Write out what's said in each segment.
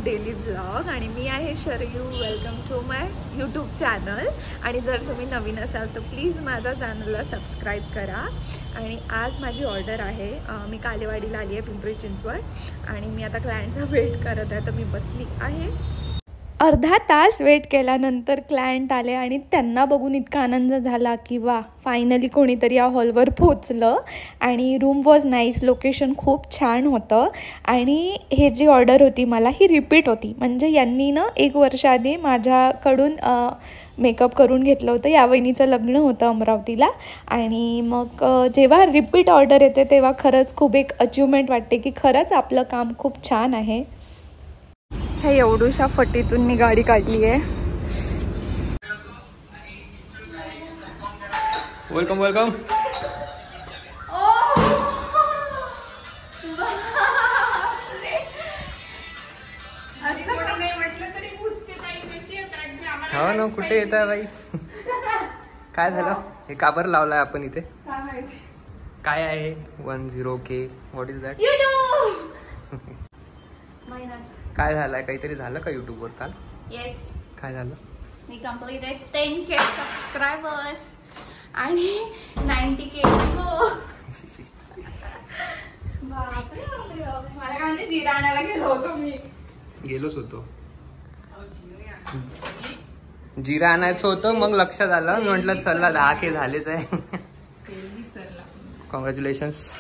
Daily blog आणि मी आहे Sharayu. Welcome to my YouTube channel. आणि जर तुम्ही नवीन असाल तर प्लीज माझ्या चॅनलला सबस्क्राईब करा. आणि आज माझी ऑर्डर आहे. मी कालेवाडीला आली आहे, पिंपरी चिंचवड. आणि मी आता क्लायंटचा वेट करत आहे, तर मी बसली आहे. अर्धा तास वेट केल्यानंतर क्लायंट आले आणि त्यांना बघून इतका आनंद झाला की वा, फायनली कोणीतरी या हॉलवर पोचलं. आणि रूम वॉज नाईस, लोकेशन खूप छान होतं. आणि हे जी ऑर्डर होती मला ही रिपीट होती. म्हणजे यांनी ना 1 वर्ष आधी माझ्याकडून मेकअप करून घेतलं होतं. या वहिनीचं लग्न होतं अमरावतीला. आणि मग जेव्हा रिपीट ऑर्डर येते तेव्हा खरंच खूप एक अचिव्हमेंट वाटते की खरंच आपलं काम खूप छान आहे. हे एवढूशा फटीतून मी गाडी काढली आहे. Welcome welcome. हा ना, कुठे येत आहे बाई? काय झालं? हे का बरं लावलाय आपण इथे? काय आहे 10K? What is that? काय झालंय? काहीतरी झालं का युट्यूब वर काल? येस. काय झालं? मी कंप्लीटेड 10K सबस्क्रायबर्स आणि 90K गो. बापरे बापरे, मला काय जिरा आणायला गेलो होतो. मी गेलोच होतो. जिरा आणायचं होतं, मग लक्षात आलं. मी म्हटलं चला 10K झालेच आहे. कॉंग्रॅच्युलेशन्स.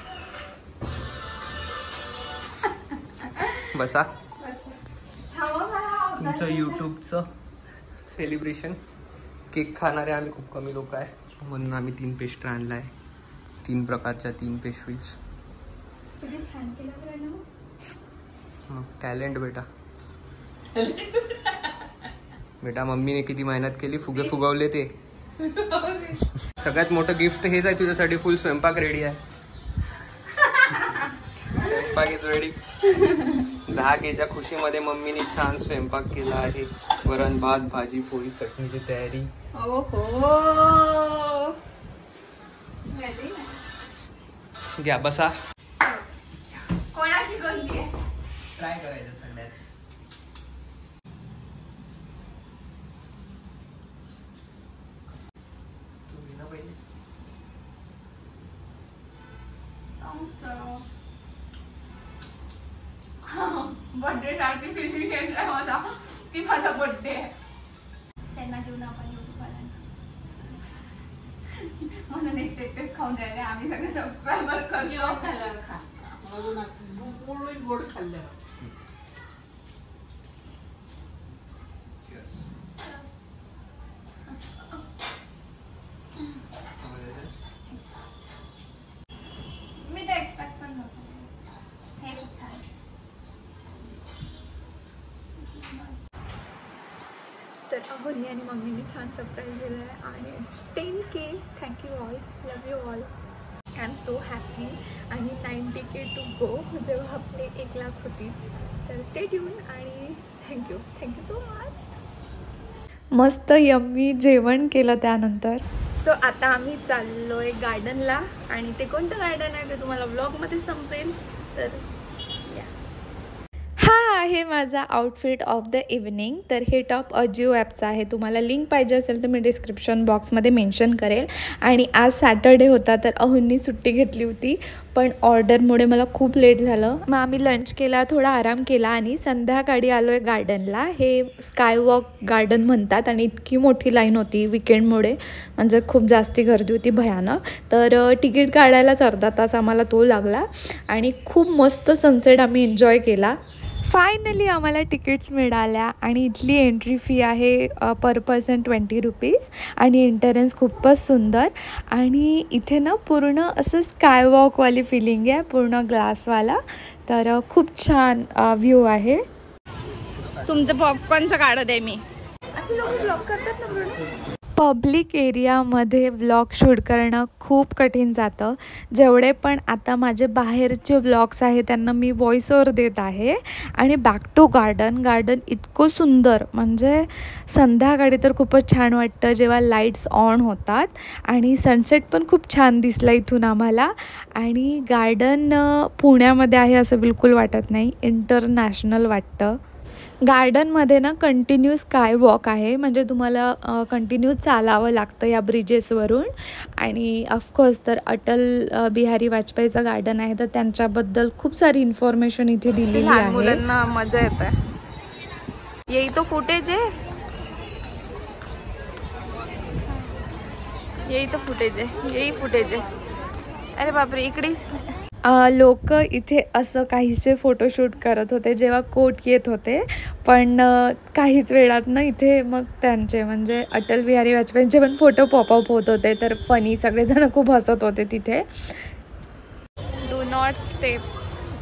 बसा. तुमचं यूट्यूबचं सेलिब्रेशन. केक खाणारे आम्ही खूप कमी लोक आहे, म्हणून आम्ही 3 पेस्ट्री आणला आहे. 3 प्रकारच्या 3 पेस्ट्रीज. टॅलेंट बेटा. बेटा मम्मीने किती मेहनत केली, फुगे फुगवले ते. सगळ्यात मोठं गिफ्ट हेच आहे तुझ्यासाठी. फुल स्वयंपाक रेडी आहे. स्वयंपाक इज रेडी. 10Kच्या खुशीमध्ये मम्मीने छान स्वयंपाक केला आहे. वरण भात, भाजी पोळी, चटणीची तयारी. घ्या बसा. कोणाची कोणती आहे? ट्राय करायचं सगळ्यात. बर्थडे सारखी फिलिंग घेतलाय माझा की माझा बर्थडे आहे. त्यांना घेऊन आपण युट्यूबवाल्यांना म्हणून एकटेच खाऊन राहिले. आम्ही सगळे सबस्क्रायबर करलो. गोड खाल्लं. मी तर एक्सपेक्ट पण नव्हतं. हे खूप छान. तर अहोनी आणि मम्मीने छान सरप्राईज दिलं आहे. आणि it's 10K. Thank you all, love you all. I am so happy. आणि 90K टू गो, जेव्हा आपले 1 लाख होती. तर स्टे ट्यून आणि थँक्यू सो मच. मस्त यम्मी जेवण केलं त्यानंतर. सो आता आम्ही चाललोय गार्डनला. आणि ते कोणतं गार्डन आहे ते तुम्हाला व्लॉगमध्ये समजेल. तर हा आहे माझा आउटफिट ऑफ द इव्हनिंग. तर हे टॉप अजिओ ॲपचा आहे. तुम्हाला लिंक पाहिजे असेल तर मी डिस्क्रिप्शन बॉक्समध्ये मेन्शन करेल. आणि आज सॅटर्डे होता, तर अहोंनी सुट्टी घेतली होती. पण ऑर्डरमुळे मला खूप लेट झालं. मग आम्ही लंच केला, थोडा आराम केला आणि संध्याकाळी आलो आहे गार्डनला. हे स्कायवॉक गार्डन म्हणतात. आणि इतकी मोठी लाईन होती विकेंडमुळे, म्हणजे खूप जास्ती गर्दी होती, भयानक. तर तिकीट काढायलाच अर्धा तास आम्हाला तो लागला. आणि खूप मस्त सनसेट आम्ही एन्जॉय केला. फायनली आम्हाला तिकीट्स मिळाल्या. आणि इथली एंट्री फी आहे पर पर्सन 20 रुपीज. आणि एंट्रन्स खूपच सुंदर. आणि इथे ना पूर्ण असं स्कायवॉकवाली फिलिंग आहे, पूर्ण ग्लासवाला. तर खूप छान व्ह्यू आहे. तुमचं पॉपकॉर्नचं काढत आहे मी. असे लोक ब्लॉग करतात ना. पब्लिक एरियामध्ये व्लॉग शूट करणं खूप कठीण जातं. जेवढे पण आता माझे बाहेरचे व्लॉग्स आहेत त्यांना मी व्हॉइस ओव्हर देत आहे. आणि बॅक टू गार्डन इतकं सुंदर, म्हणजे संध्याकाळी तर खूपच छान वाटतं जेव्हा लाईट्स ऑन होतात. आणि सनसेट पण खूप छान दिसला इथून आम्हाला. आणि गार्डन पुण्यामध्ये आहे असं बिलकुल वाटत नाही, इंटरनॅशनल वाटतं. गार्डनमध्ये ना कंटिन्यू स्काय वॉक आहे, म्हणजे तुम्हाला कंटिन्यू चालावं लागतं या ब्रिजेसवरून. आणि ऑफकोर्स तर अटल बिहारी वाजपेयीचं गार्डन आहे, तर त्यांच्याबद्दल खूप सारी इन्फॉर्मेशन इथे दिलेली आहे. मुलांना मजा येत आहे. यही तो फुटेज आहे, यही तो फुटेज आहे, यही फुटेज आहे. अरे बापरे, इकडे लोक इथे असं काहीसे फोटोशूट करत होते जेव्हा कोट येत होते. पण काहीच वेळात ना इथे मग त्यांचे म्हणजे अटल बिहारी वाजपेयींचे पण फोटो पॉपअप होत होते. तर फनी सगळेजण खूप हसत होते तिथे. Do not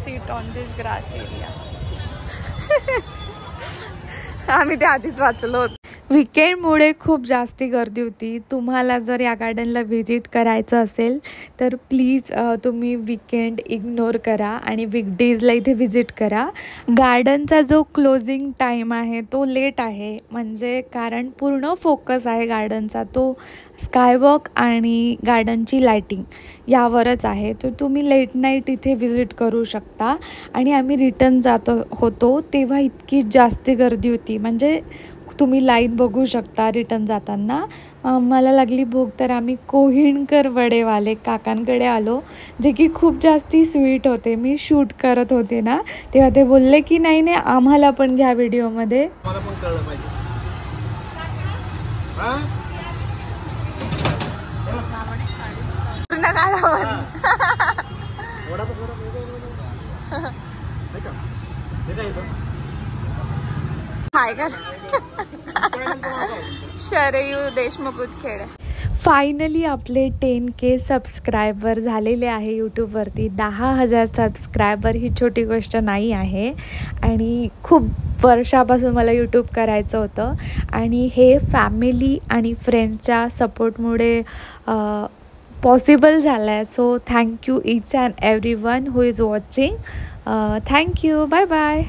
seat on this grass area. आम्ही ते आधीच वाचलो होतो. विकेंडमुळे खूप जास्ती गर्दी होती. तुम्हाला जर या गार्डनला व्हिजिट करायचं असेल तर प्लीज तुम्ही विकेंड इग्नोर करा आणि वीकडेजला इथे व्हिजिट करा. गार्डनचा जो क्लोजिंग टाईम आहे तो लेट आहे, म्हणजे कारण पूर्ण फोकस आहे गार्डनचा तो स्कायवॉक आणि गार्डनची लायटिंग यावरच आहे. तर तुम्ही लेट नाईट इथे व्हिजिट करू शकता. आणि आम्ही रिटर्न जात होतो तेव्हा इतकी जास्त गर्दी होती, म्हणजे तुम्ही लाईन बघू शकता रिटर्न जाताना. मला लागली भूक तर आम्ही कोहिणकर वडेवाले काकांकडे आलो, जे की खूप जास्ती स्वीट होते. मी शूट करत होते ना तेव्हा ते बोलले की नाही नाही आम्हाला पण घ्या व्हिडिओमध्ये. हाय कर शरयू देशमुख उदखेड. फायनली आपले 10K सबस्क्रायबर झालेले आहे यूट्यूबवरती. 10,000 सबस्क्रायबर ही छोटी गोष्ट नाही आहे. आणि खूप वर्षापासून मला यूट्यूब करायचं होतं आणि हे फॅमिली आणि फ्रेंड्सच्या सपोर्टमुळे पॉसिबल झालं आहे. So thank you each and every one who is watching. Thank you. Bye bye.